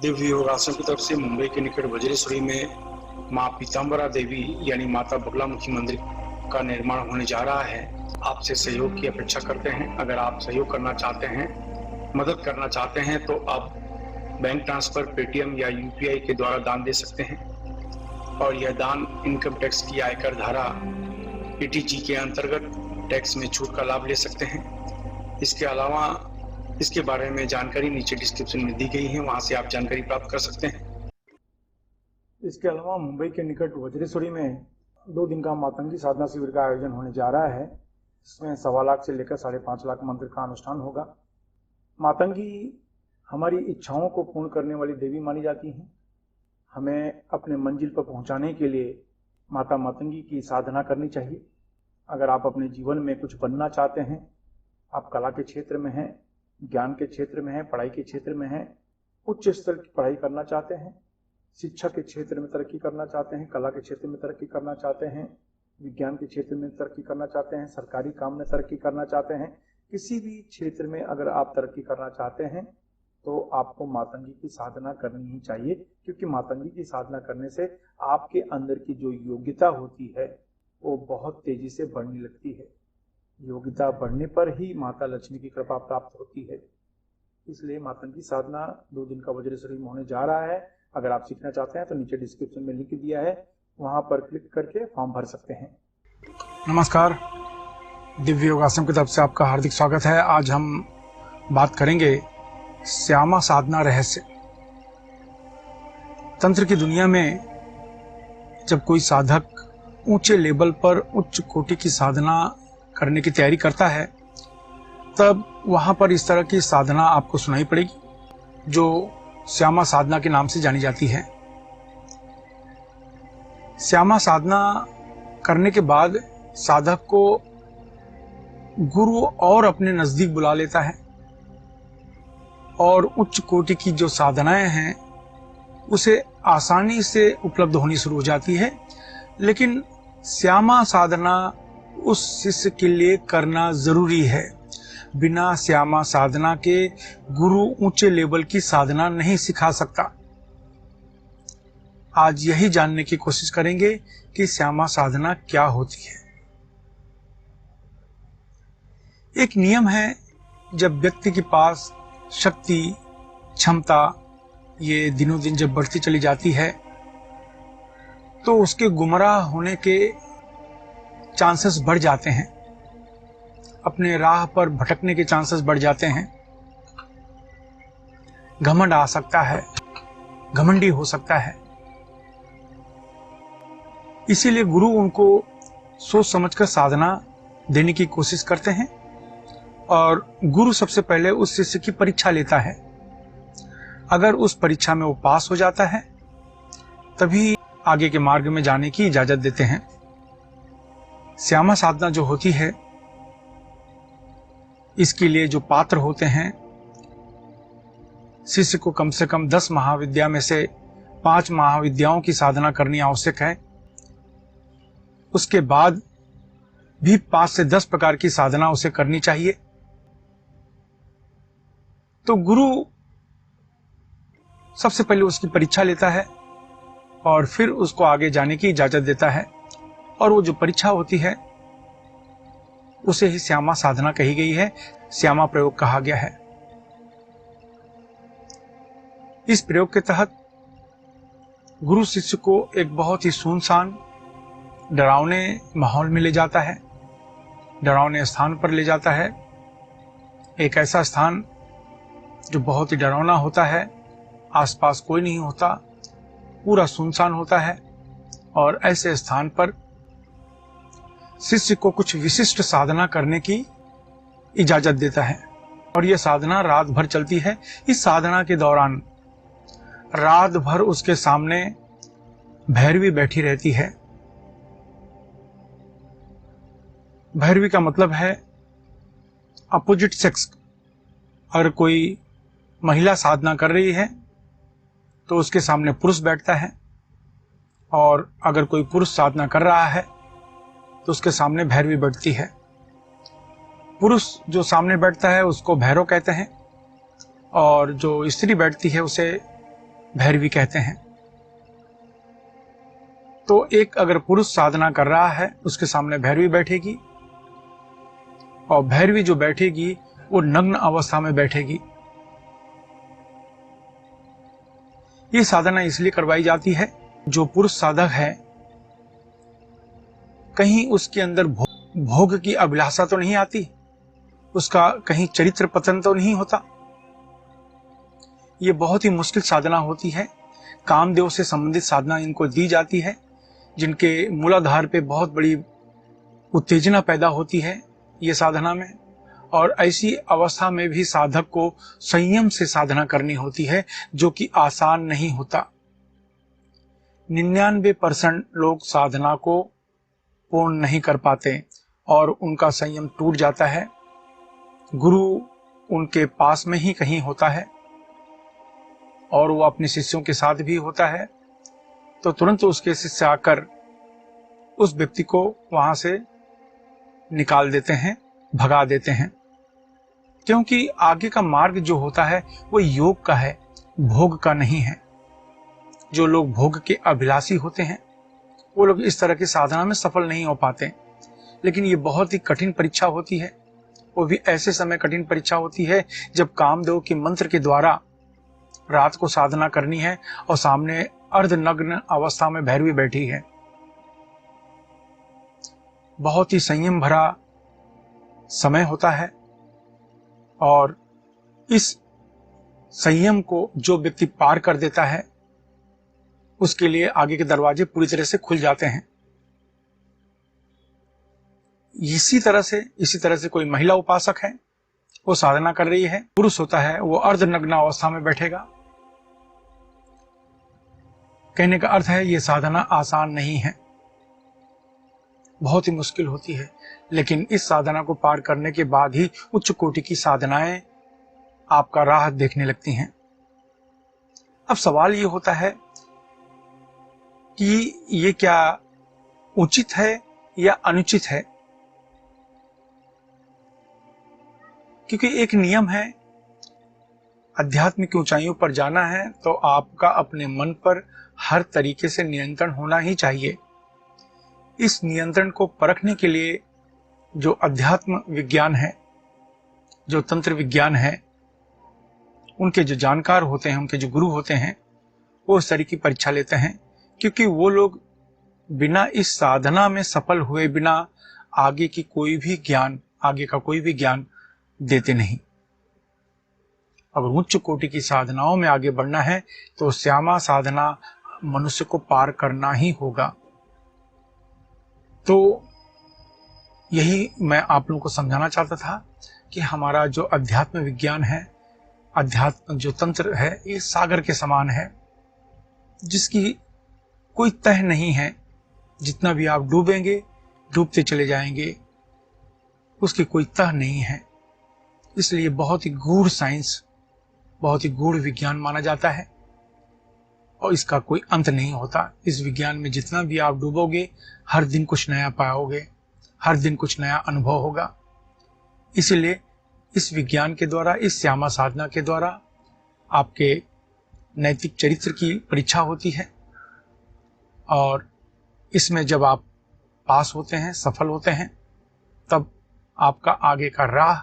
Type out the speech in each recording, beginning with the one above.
दिव्य योगासन की तरफ से मुंबई के निकट वज्रेश्वरी में मां पीतांबरा देवी यानी माता बगलामुखी मंदिर का निर्माण होने जा रहा है। आपसे सहयोग की अपेक्षा करते हैं। अगर आप सहयोग करना चाहते हैं, मदद करना चाहते हैं तो आप बैंक ट्रांसफर, पेटीएम या यूपीआई के द्वारा दान दे सकते हैं और यह दान इनकम टैक्स की आयकर धारा पीटीजी के अंतर्गत टैक्स में छूट का लाभ ले सकते हैं। इसके अलावा इसके बारे में जानकारी नीचे डिस्क्रिप्शन में दी गई है, वहां से आप जानकारी प्राप्त कर सकते हैं। इसके अलावा मुंबई के निकट वज्रेश्वरी में 2 दिन का मातंगी साधना शिविर का आयोजन होने जा रहा है। इसमें 1.25 लाख से लेकर 5.5 लाख मंत्र का अनुष्ठान होगा। मातंगी हमारी इच्छाओं को पूर्ण करने वाली देवी मानी जाती हैं। हमें अपने मंजिल पर पहुंचाने के लिए माता मातंगी की साधना करनी चाहिए। अगर आप अपने जीवन में कुछ बनना चाहते हैं, आप कला के क्षेत्र में हैं, ज्ञान के क्षेत्र में हैं, पढ़ाई के क्षेत्र में हैं, उच्च स्तर की पढ़ाई करना चाहते हैं, शिक्षा के क्षेत्र में तरक्की करना चाहते हैं, कला के क्षेत्र में तरक्की करना चाहते हैं, विज्ञान के क्षेत्र में तरक्की करना चाहते हैं, सरकारी काम में तरक्की करना चाहते हैं, किसी भी क्षेत्र में अगर आप तरक्की करना चाहते हैं तो आपको मातंगी की साधना करनी ही चाहिए, क्योंकि मातंगी की साधना करने से आपके अंदर की जो योग्यता होती है वो बहुत तेजी से बढ़ने लगती है। योग्यता बढ़ने पर ही माता लक्ष्मी की कृपा प्राप्त होती है। इसलिए मातंगी साधना 2 दिन का वज्रेश्वरी में होने जा रहा है। अगर आप सीखना चाहते हैं तो नीचे डिस्क्रिप्शन में लिंक दिया है, वहां पर क्लिक करके फॉर्म भर सकते हैं। नमस्कार, दिव्य योगासन की तरफ से आपका हार्दिक स्वागत है। आज हम बात करेंगे श्यामा साधना रहस्य। तंत्र की दुनिया में जब कोई साधक ऊंचे लेवल पर उच्च कोटि की साधना करने की तैयारी करता है, तब वहां पर इस तरह की साधना आपको सुनाई पड़ेगी, जो श्यामा साधना के नाम से जानी जाती है। श्यामा साधना करने के बाद साधक को गुरु और अपने नजदीक बुला लेता है और उच्च कोटि की जो साधनाएं हैं उसे आसानी से उपलब्ध होनी शुरू हो जाती है। लेकिन श्यामा साधना उस शिष्य के लिए करना जरूरी है। बिना श्यामा साधना के गुरु ऊंचे लेवल की साधना नहीं सिखा सकता। आज यही जानने की कोशिश करेंगे कि श्यामा साधना क्या होती है। एक नियम है, जब व्यक्ति के पास शक्ति, क्षमता ये दिनों दिन जब बढ़ती चली जाती है तो उसके गुमराह होने के चांसेस बढ़ जाते हैं, अपने राह पर भटकने के चांसेस बढ़ जाते हैं। घमंड आ सकता है, घमंडी हो सकता है। इसीलिए गुरु उनको सोच समझकर साधना देने की कोशिश करते हैं और गुरु सबसे पहले उस शिष्य की परीक्षा लेता है। अगर उस परीक्षा में वो पास हो जाता है तभी आगे के मार्ग में जाने की इजाजत देते हैं। श्यामा साधना जो होती है, इसके लिए जो पात्र होते हैं, शिष्य को कम से कम 10 महाविद्या में से 5 महाविद्याओं की साधना करनी आवश्यक है। उसके बाद भी 5 से 10 प्रकार की साधना उसे करनी चाहिए। तो गुरु सबसे पहले उसकी परीक्षा लेता है और फिर उसको आगे जाने की इजाजत देता है, और वो जो परीक्षा होती है उसे ही श्यामा साधना कही गई है, श्यामा प्रयोग कहा गया है। इस प्रयोग के तहत गुरु शिष्य को एक बहुत ही सुनसान, डरावने माहौल में ले जाता है, डरावने स्थान पर ले जाता है। एक ऐसा स्थान जो बहुत ही डरावना होता है, आसपास कोई नहीं होता, पूरा सुनसान होता है, और ऐसे स्थान पर शिष्य को कुछ विशिष्ट साधना करने की इजाजत देता है। और यह साधना रात भर चलती है। इस साधना के दौरान रात भर उसके सामने भैरवी बैठी रहती है। भैरवी का मतलब है अपोजिट सेक्स। अगर कोई महिला साधना कर रही है तो उसके सामने पुरुष बैठता है, और अगर कोई पुरुष साधना कर रहा है तो उसके सामने भैरवी बैठती है। पुरुष जो सामने बैठता है उसको भैरव कहते हैं, और जो स्त्री बैठती है उसे भैरवी कहते हैं। तो एक अगर पुरुष साधना कर रहा है, उसके सामने भैरवी बैठेगी, और भैरवी जो बैठेगी वो नग्न अवस्था में बैठेगी। ये साधना इसलिए करवाई जाती है, जो पुरुष साधक है कहीं उसके अंदर भोग की अभिलाषा तो नहीं आती, उसका कहीं चरित्र पतन तो नहीं होता। ये बहुत ही मुश्किल साधना होती है। कामदेव से संबंधित साधना इनको दी जाती है, जिनके मूलाधार पे बहुत बड़ी उत्तेजना पैदा होती है ये साधना में। और ऐसी अवस्था में भी साधक को संयम से साधना करनी होती है, जो कि आसान नहीं होता। 99% लोग साधना को पूर्ण नहीं कर पाते और उनका संयम टूट जाता है। गुरु उनके पास में ही कहीं होता है और वो अपने शिष्यों के साथ भी होता है, तो तुरंत उसके शिष्य आकर उस व्यक्ति को वहां से निकाल देते हैं, भगा देते हैं। क्योंकि आगे का मार्ग जो होता है वो योग का है, भोग का नहीं है। जो लोग भोग के अभिलाषी होते हैं वो लोग इस तरह की साधना में सफल नहीं हो पाते। लेकिन ये बहुत ही कठिन परीक्षा होती है, वो भी ऐसे समय कठिन परीक्षा होती है जब कामदेव के मंत्र के द्वारा रात को साधना करनी है और सामने अर्धनग्न अवस्था में भैरवी बैठी है। बहुत ही संयम भरा समय होता है और इस संयम को जो व्यक्ति पार कर देता है उसके लिए आगे के दरवाजे पूरी तरह से खुल जाते हैं। इसी तरह से कोई महिला उपासक है, वो साधना कर रही है, पुरुष होता है वो अर्धनग्न अवस्था में बैठेगा। कहने का अर्थ है ये साधना आसान नहीं है, बहुत ही मुश्किल होती है। लेकिन इस साधना को पार करने के बाद ही उच्च कोटि की साधनाएं आपका राह देखने लगती हैं। अब सवाल ये होता है कि ये क्या उचित है या अनुचित है? क्योंकि एक नियम है, आध्यात्मिक ऊंचाइयों पर जाना है तो आपका अपने मन पर हर तरीके से नियंत्रण होना ही चाहिए। इस नियंत्रण को परखने के लिए जो अध्यात्म विज्ञान है, जो तंत्र विज्ञान है, उनके जो जानकार होते हैं, उनके जो गुरु होते हैं, वो इस तरह की परीक्षा लेते हैं। क्योंकि वो लोग बिना इस साधना में सफल हुए बिना आगे का कोई भी ज्ञान देते नहीं। अगर उच्च कोटि की साधनाओं में आगे बढ़ना है तो श्यामा साधना मनुष्य को पार करना ही होगा। तो यही मैं आप लोगों को समझाना चाहता था कि हमारा जो अध्यात्म विज्ञान है, अध्यात्म जो तंत्र है, ये सागर के समान है जिसकी कोई तह नहीं है। जितना भी आप डूबेंगे, डूबते चले जाएंगे, उसकी कोई तह नहीं है। इसलिए बहुत ही गूढ़ साइंस, बहुत ही गूढ़ विज्ञान माना जाता है और इसका कोई अंत नहीं होता। इस विज्ञान में जितना भी आप डूबोगे, हर दिन कुछ नया पाओगे, हर दिन कुछ नया अनुभव होगा। इसीलिए इस विज्ञान के द्वारा, इस श्यामा साधना के द्वारा आपके नैतिक चरित्र की परीक्षा होती है और इसमें जब आप पास होते हैं, सफल होते हैं, तब आपका आगे का राह,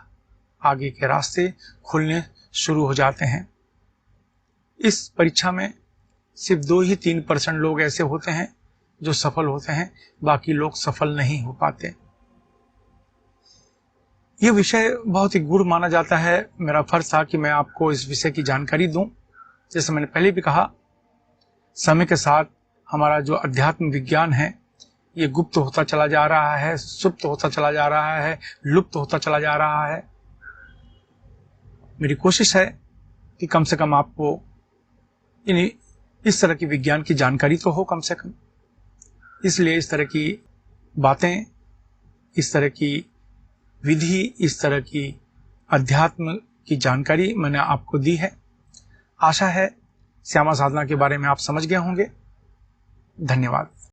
आगे के रास्ते खुलने शुरू हो जाते हैं। इस परीक्षा में सिर्फ 2 ही 3% लोग ऐसे होते हैं जो सफल होते हैं, बाकी लोग सफल नहीं हो पाते। यह विषय बहुत ही गूढ़ माना जाता है। मेरा फर्ज था कि मैं आपको इस विषय की जानकारी दूं। जैसे मैंने पहले भी कहा, समय के साथ हमारा जो अध्यात्म विज्ञान है ये गुप्त होता चला जा रहा है, सुप्त होता चला जा रहा है, लुप्त होता चला जा रहा है। मेरी कोशिश है कि कम से कम आपको इस तरह की विज्ञान की जानकारी तो हो कम से कम। इसलिए इस तरह की बातें, इस तरह की विधि, इस तरह की अध्यात्म की जानकारी मैंने आपको दी है। आशा है श्यामा साधना के बारे में आप समझ गए होंगे। धन्यवाद।